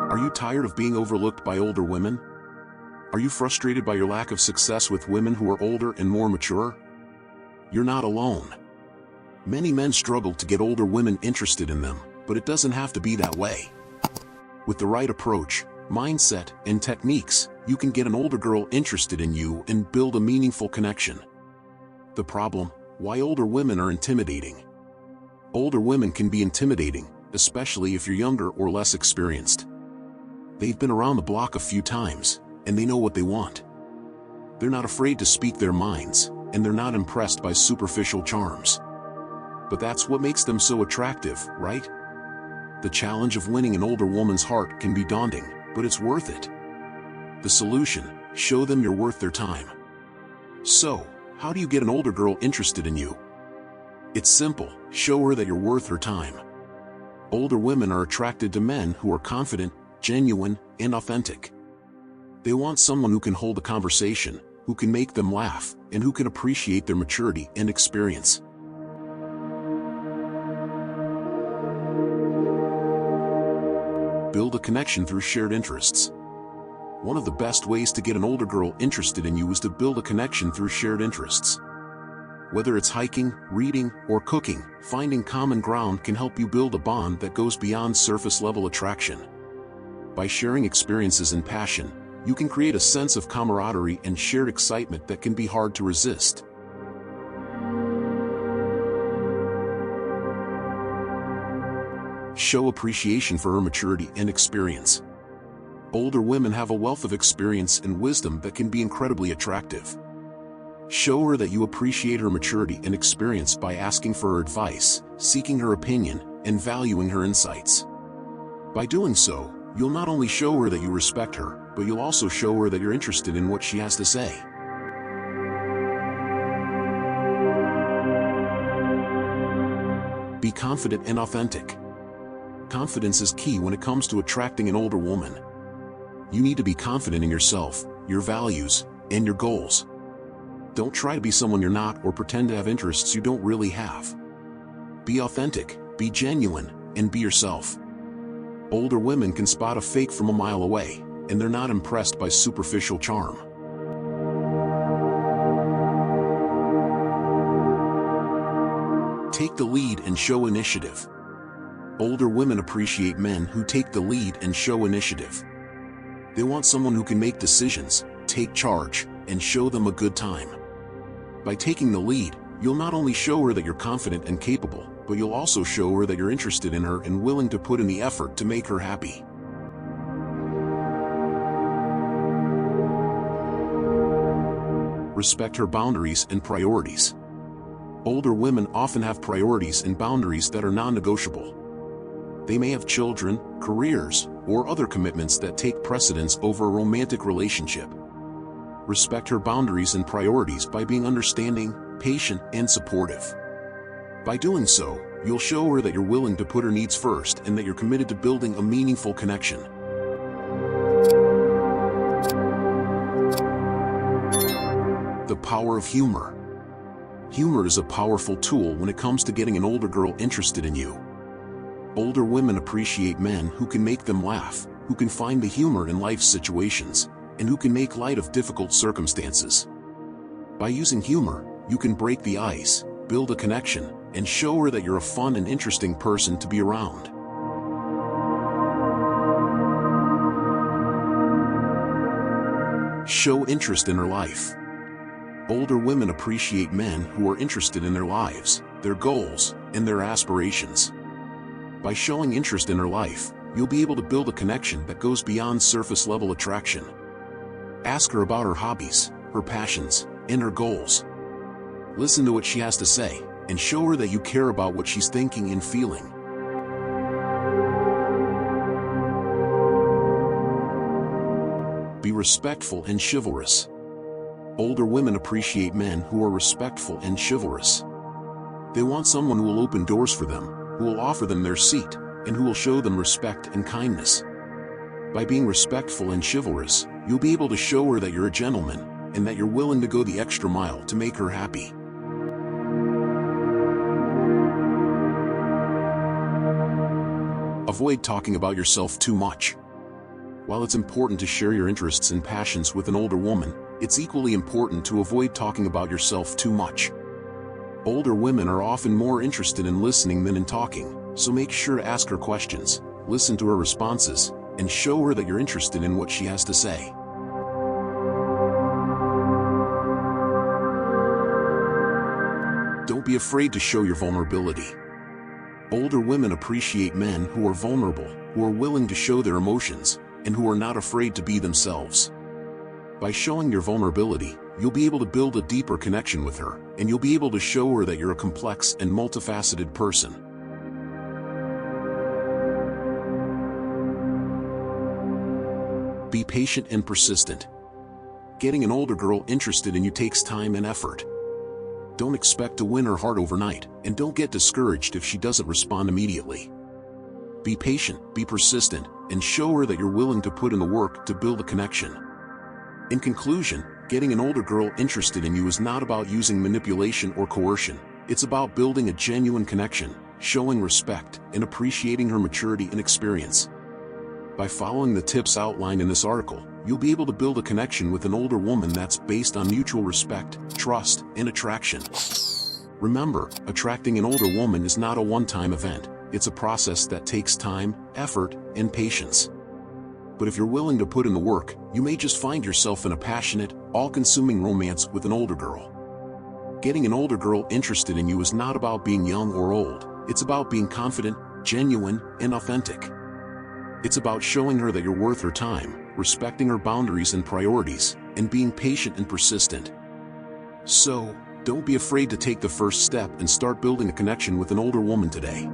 Are you tired of being overlooked by older women? Are you frustrated by your lack of success with women who are older and more mature? You're not alone. Many men struggle to get older women interested in them, but it doesn't have to be that way. With the right approach, mindset, and techniques, you can get an older girl interested in you and build a meaningful connection. The problem: why older women are intimidating. Older women can be intimidating, especially if you're younger or less experienced. They've been around the block a few times, and they know what they want. They're not afraid to speak their minds, and they're not impressed by superficial charms. But that's what makes them so attractive, right? The challenge of winning an older woman's heart can be daunting, but it's worth it. The solution: show them you're worth their time. So, how do you get an older girl interested in you? It's simple: show her that you're worth her time. Older women are attracted to men who are confident, genuine, and authentic. They want someone who can hold a conversation, who can make them laugh, and who can appreciate their maturity and experience. Build a connection through shared interests. One of the best ways to get an older girl interested in you is to build a connection through shared interests. Whether it's hiking, reading, or cooking, finding common ground can help you build a bond that goes beyond surface-level attraction. By sharing experiences and passion, you can create a sense of camaraderie and shared excitement that can be hard to resist. Show appreciation for her maturity and experience. Older women have a wealth of experience and wisdom that can be incredibly attractive. Show her that you appreciate her maturity and experience by asking for her advice, seeking her opinion, and valuing her insights. By doing so, you'll not only show her that you respect her, but you'll also show her that you're interested in what she has to say. Be confident and authentic. Confidence is key when it comes to attracting an older woman. You need to be confident in yourself, your values, and your goals. Don't try to be someone you're not or pretend to have interests you don't really have. Be authentic, be genuine, and be yourself. Older women can spot a fake from a mile away, and they're not impressed by superficial charm. Take the lead and show initiative. Older women appreciate men who take the lead and show initiative. They want someone who can make decisions, take charge, and show them a good time. By taking the lead, you'll not only show her that you're confident and capable, but you'll also show her that you're interested in her and willing to put in the effort to make her happy. Respect her boundaries and priorities. Older women often have priorities and boundaries that are non-negotiable. They may have children, careers, or other commitments that take precedence over a romantic relationship. Respect her boundaries and priorities by being understanding, patient, and supportive. By doing so, you'll show her that you're willing to put her needs first and that you're committed to building a meaningful connection. The power of humor. Humor is a powerful tool when it comes to getting an older girl interested in you. Older women appreciate men who can make them laugh, who can find the humor in life's situations, and who can make light of difficult circumstances. By using humor, you can break the ice, build a connection, and show her that you're a fun and interesting person to be around. Show interest in her life. Older women appreciate men who are interested in their lives, their goals, and their aspirations. By showing interest in her life, you'll be able to build a connection that goes beyond surface-level attraction. Ask her about her hobbies, her passions, and her goals. Listen to what she has to say, and show her that you care about what she's thinking and feeling. Be respectful and chivalrous. Older women appreciate men who are respectful and chivalrous. They want someone who will open doors for them, who will offer them their seat, and who will show them respect and kindness. By being respectful and chivalrous, you'll be able to show her that you're a gentleman, and that you're willing to go the extra mile to make her happy. Avoid talking about yourself too much. While it's important to share your interests and passions with an older woman, it's equally important to avoid talking about yourself too much. Older women are often more interested in listening than in talking, so make sure to ask her questions, listen to her responses, and show her that you're interested in what she has to say. Don't be afraid to show your vulnerability. Older women appreciate men who are vulnerable, who are willing to show their emotions, and who are not afraid to be themselves. By showing your vulnerability, you'll be able to build a deeper connection with her, and you'll be able to show her that you're a complex and multifaceted person. Be patient and persistent. Getting an older girl interested in you takes time and effort. Don't expect to win her heart overnight, and don't get discouraged if she doesn't respond immediately. Be patient, be persistent, and show her that you're willing to put in the work to build a connection. In conclusion, getting an older girl interested in you is not about using manipulation or coercion. It's about building a genuine connection, showing respect, and appreciating her maturity and experience. By following the tips outlined in this article, you'll be able to build a connection with an older woman that's based on mutual respect, trust, and attraction. Remember, attracting an older woman is not a one-time event. It's a process that takes time, effort, and patience. But if you're willing to put in the work, you may just find yourself in a passionate, all-consuming romance with an older girl. Getting an older girl interested in you is not about being young or old. It's about being confident, genuine, and authentic. It's about showing her that you're worth her time, respecting her boundaries and priorities, and being patient and persistent. So, don't be afraid to take the first step and start building a connection with an older woman today.